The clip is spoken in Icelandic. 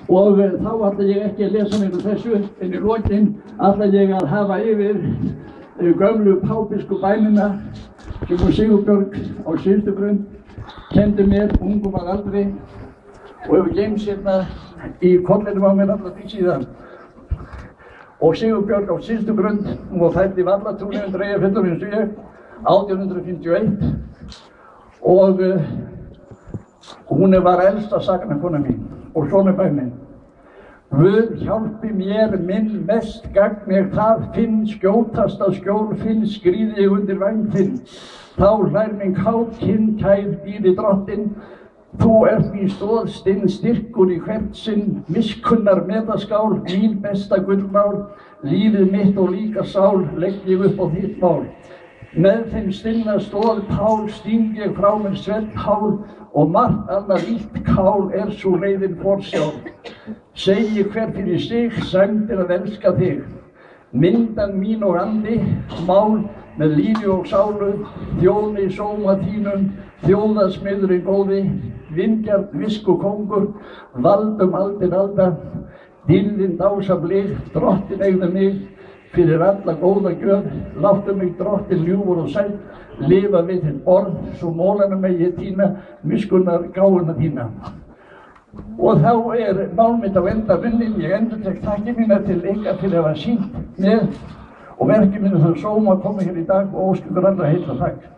Og þá ætla ég ekki að lesa mér þessu, en í lokin ætla ég að hafa yfir gömlu pápísku bænina sem Sigurbjörg á Syðstugrund kenndi mér ungum að aldri og hefur geymst hérna í kollinum á mér alla því síðan. Og Sigurbjörg á Syðstugrund, hún var fædd í Vallatúni undir Eyjafjöllum eins og ég, 1851 og hún var elsta sagnakona mín og svona bænin. Guð hjálpi mér minn mest gagn ég það finn skjótast að skjól finn skríði ég undir væng þinn. Þá hlær minn kát kinn kær dýri drottin. Þú ert mín stoðstinn styrkur í hvert sinn, miskunnar metaskál, mín besta gullmál, lífið mitt og líka sál legg ég upp á þitt mál. Með þeim stinna stoð pál sting ég frá mér svefnhál og margt annað líkt kál svo leiðin forsjál. Segi hver fyrir sig, sæmdir að elska þig. Myndan mín og andi, mál með lífi og sálu, þjóni sóma þínum, þjóðasmiðurinn góði, vingjarn visku kóngur, valdum aldir alda, dýrðin dása blíð, drottin eigðu mig, fyrir alla góða gjöf, láttu mig drottin ljúfur og sæll, lifa við þinn borð, svo mólana megi týna, miskunnar gáfuna þína. Og þá mál mitt á enda runnin, ég endurtek þakkir mína til ykkar fyrir að hafa sýnt með og verkið mínu þann sóma að koma hér í dag og óska ykkur allra heilla þakk.